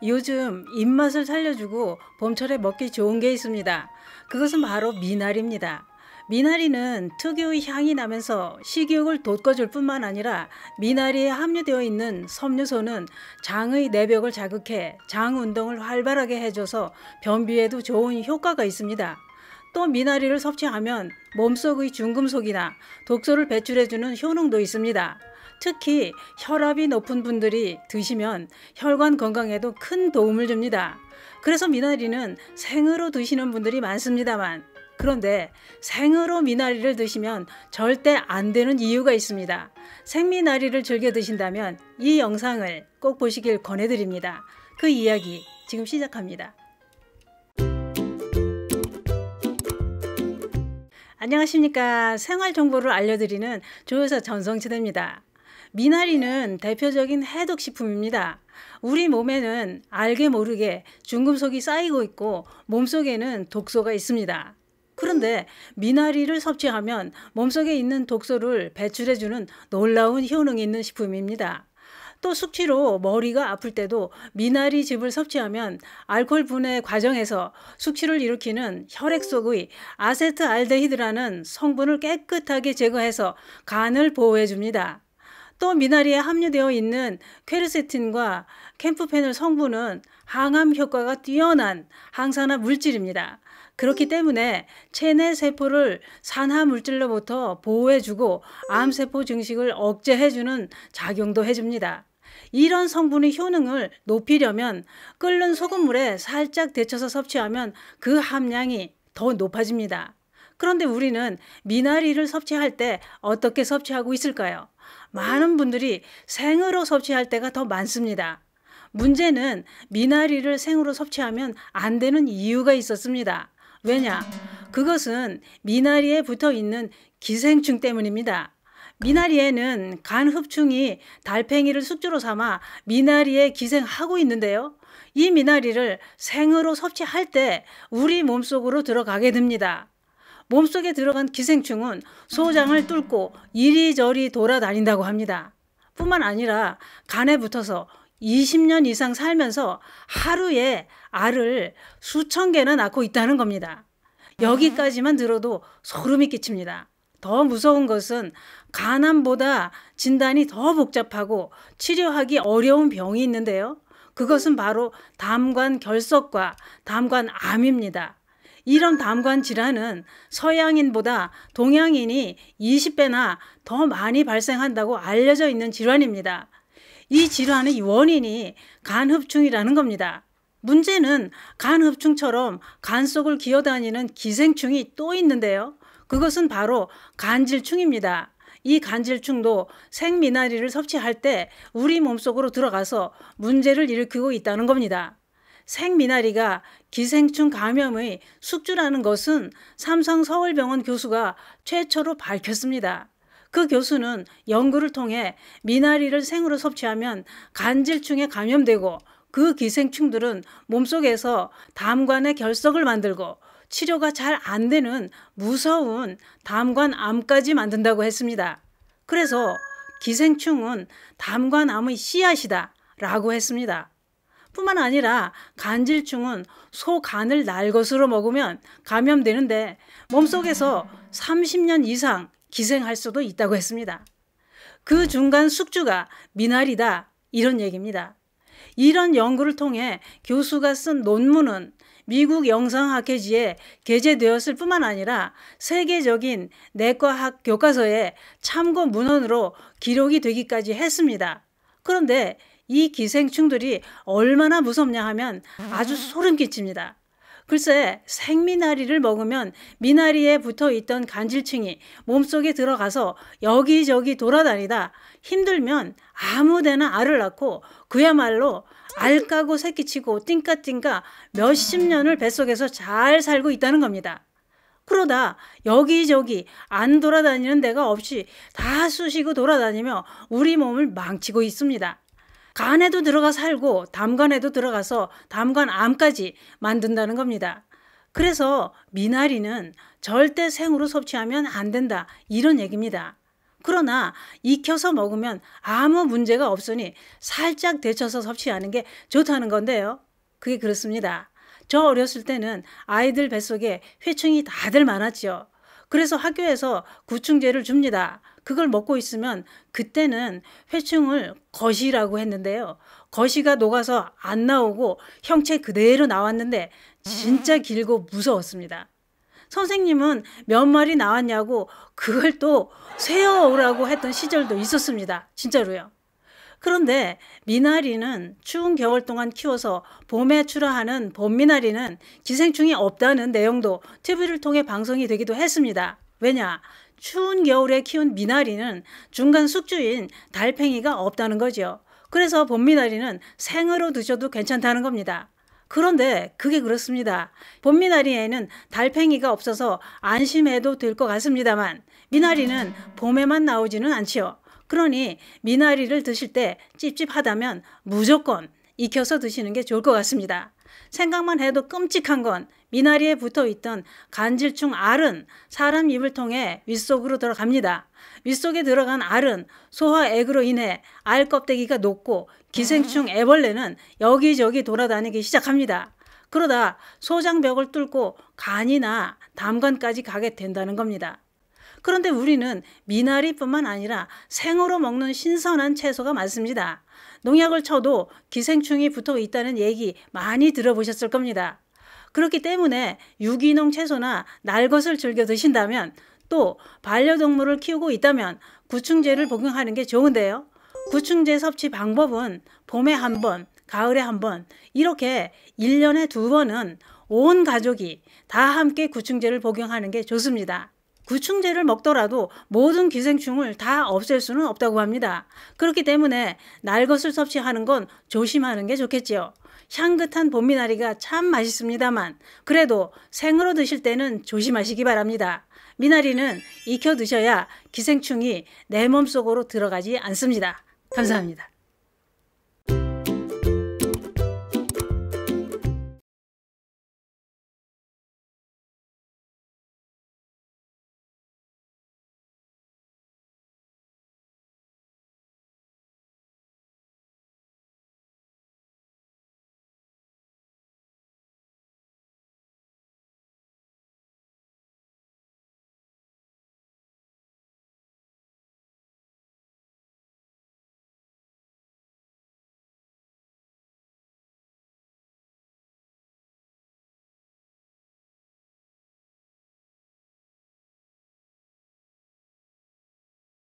요즘 입맛을 살려주고 봄철에 먹기 좋은 게 있습니다. 그것은 바로 미나리입니다. 미나리는 특유의 향이 나면서 식욕을 돋궈줄 뿐만 아니라 미나리에 함유되어 있는 섬유소는 장의 내벽을 자극해 장 운동을 활발하게 해줘서 변비에도 좋은 효과가 있습니다. 또 미나리를 섭취하면 몸속의 중금속이나 독소를 배출해주는 효능도 있습니다. 특히 혈압이 높은 분들이 드시면 혈관 건강에도 큰 도움을 줍니다. 그래서 미나리는 생으로 드시는 분들이 많습니다만, 그런데 생으로 미나리를 드시면 절대 안 되는 이유가 있습니다. 생미나리를 즐겨 드신다면 이 영상을 꼭 보시길 권해드립니다. 그 이야기 지금 시작합니다. 안녕하십니까. 생활 정보를 알려드리는 조여사 전성치대입니다. 미나리는 대표적인 해독식품입니다. 우리 몸에는 알게 모르게 중금속이 쌓이고 있고 몸속에는 독소가 있습니다. 그런데 미나리를 섭취하면 몸속에 있는 독소를 배출해주는 놀라운 효능이 있는 식품입니다. 또 숙취로 머리가 아플 때도 미나리즙을 섭취하면 알코올 분해 과정에서 숙취를 일으키는 혈액 속의 아세트알데히드라는 성분을 깨끗하게 제거해서 간을 보호해 줍니다. 또 미나리에 함유되어 있는 퀘르세틴과 캠프페놀 성분은 항암 효과가 뛰어난 항산화 물질입니다. 그렇기 때문에 체내 세포를 산화 물질로부터 보호해주고 암세포 증식을 억제해주는 작용도 해줍니다. 이런 성분의 효능을 높이려면 끓는 소금물에 살짝 데쳐서 섭취하면 그 함량이 더 높아집니다. 그런데 우리는 미나리를 섭취할 때 어떻게 섭취하고 있을까요? 많은 분들이 생으로 섭취할 때가 더 많습니다. 문제는 미나리를 생으로 섭취하면 안 되는 이유가 있었습니다. 왜냐? 그것은 미나리에 붙어 있는 기생충 때문입니다. 미나리에는 간흡충이 달팽이를 숙주로 삼아 미나리에 기생하고 있는데요. 이 미나리를 생으로 섭취할 때 우리 몸속으로 들어가게 됩니다. 몸속에 들어간 기생충은 소장을 뚫고 이리저리 돌아다닌다고 합니다. 뿐만 아니라 간에 붙어서 20년 이상 살면서 하루에 알을 수천 개나 낳고 있다는 겁니다. 여기까지만 들어도 소름이 끼칩니다. 더 무서운 것은 간암보다 진단이 더 복잡하고 치료하기 어려운 병이 있는데요. 그것은 바로 담관 결석과 담관암입니다. 이런 담관 질환은 서양인보다 동양인이 20배나 더 많이 발생한다고 알려져 있는 질환입니다. 이 질환의 원인이 간흡충이라는 겁니다. 문제는 간흡충처럼 간 속을 기어다니는 기생충이 또 있는데요. 그것은 바로 간질충입니다. 이 간질충도 생미나리를 섭취할 때 우리 몸속으로 들어가서 문제를 일으키고 있다는 겁니다. 생미나리가 기생충 감염의 숙주라는 것은 삼성서울병원 교수가 최초로 밝혔습니다. 그 교수는 연구를 통해 미나리를 생으로 섭취하면 간질충에 감염되고 그 기생충들은 몸속에서 담관의 결석을 만들고 치료가 잘 안 되는 무서운 담관암까지 만든다고 했습니다. 그래서 기생충은 담관암의 씨앗이다 라고 했습니다. 뿐만 아니라 간질충은 소간을 날 것으로 먹으면 감염되는데 몸속에서 30년 이상 기생할 수도 있다고 했습니다. 그 중간 숙주가 미나리다 이런 얘기입니다. 이런 연구를 통해 교수가 쓴 논문은 미국 영상학회지에 게재되었을 뿐만 아니라 세계적인 내과학 교과서에 참고 문헌으로 기록이 되기까지 했습니다. 그런데 이 기생충들이 얼마나 무섭냐 하면 아주 소름 끼칩니다. 글쎄 생미나리를 먹으면 미나리에 붙어있던 간질층이 몸속에 들어가서 여기저기 돌아다니다 힘들면 아무데나 알을 낳고 그야말로 알 까고 새끼치고 띵까띵까 몇십 년을 뱃속에서 잘 살고 있다는 겁니다. 그러다 여기저기 안 돌아다니는 데가 없이 다 쑤시고 돌아다니며 우리 몸을 망치고 있습니다. 간에도 들어가 살고 담관에도 들어가서 담관암까지 만든다는 겁니다. 그래서 미나리는 절대 생으로 섭취하면 안 된다 이런 얘기입니다. 그러나 익혀서 먹으면 아무 문제가 없으니 살짝 데쳐서 섭취하는 게 좋다는 건데요. 그게 그렇습니다. 저 어렸을 때는 아이들 뱃속에 회충이 다들 많았죠. 그래서 학교에서 구충제를 줍니다. 그걸 먹고 있으면 그때는 회충을 거시라고 했는데요. 거시가 녹아서 안 나오고 형체 그대로 나왔는데 진짜 길고 무서웠습니다. 선생님은 몇 마리 나왔냐고 그걸 또 세어오라고 했던 시절도 있었습니다. 진짜로요. 그런데 미나리는 추운 겨울 동안 키워서 봄에 출하하는 봄미나리는 기생충이 없다는 내용도 TV를 통해 방송이 되기도 했습니다. 왜냐? 추운 겨울에 키운 미나리는 중간 숙주인 달팽이가 없다는 거죠. 그래서 봄미나리는 생으로 드셔도 괜찮다는 겁니다. 그런데 그게 그렇습니다. 봄미나리에는 달팽이가 없어서 안심해도 될 것 같습니다만 미나리는 봄에만 나오지는 않지요. 그러니 미나리를 드실 때 찝찝하다면 무조건 익혀서 드시는 게 좋을 것 같습니다. 생각만 해도 끔찍한 건 미나리에 붙어있던 간질충 알은 사람 입을 통해 윗속으로 들어갑니다. 윗속에 들어간 알은 소화액으로 인해 알 껍데기가 녹고 기생충 애벌레는 여기저기 돌아다니기 시작합니다. 그러다 소장벽을 뚫고 간이나 담관까지 가게 된다는 겁니다. 그런데 우리는 미나리뿐만 아니라 생으로 먹는 신선한 채소가 많습니다. 농약을 쳐도 기생충이 붙어 있다는 얘기 많이 들어보셨을 겁니다. 그렇기 때문에 유기농 채소나 날 것을 즐겨 드신다면 또 반려동물을 키우고 있다면 구충제를 복용하는 게 좋은데요. 구충제 섭취 방법은 봄에 한 번, 가을에 한 번 이렇게 1년에 2번은 온 가족이 다 함께 구충제를 복용하는 게 좋습니다. 구충제를 먹더라도 모든 기생충을 다 없앨 수는 없다고 합니다. 그렇기 때문에 날 것을 섭취하는 건 조심하는 게 좋겠지요. 향긋한 봄미나리가 참 맛있습니다만 그래도 생으로 드실 때는 조심하시기 바랍니다. 미나리는 익혀 드셔야 기생충이 내 몸속으로 들어가지 않습니다. 감사합니다.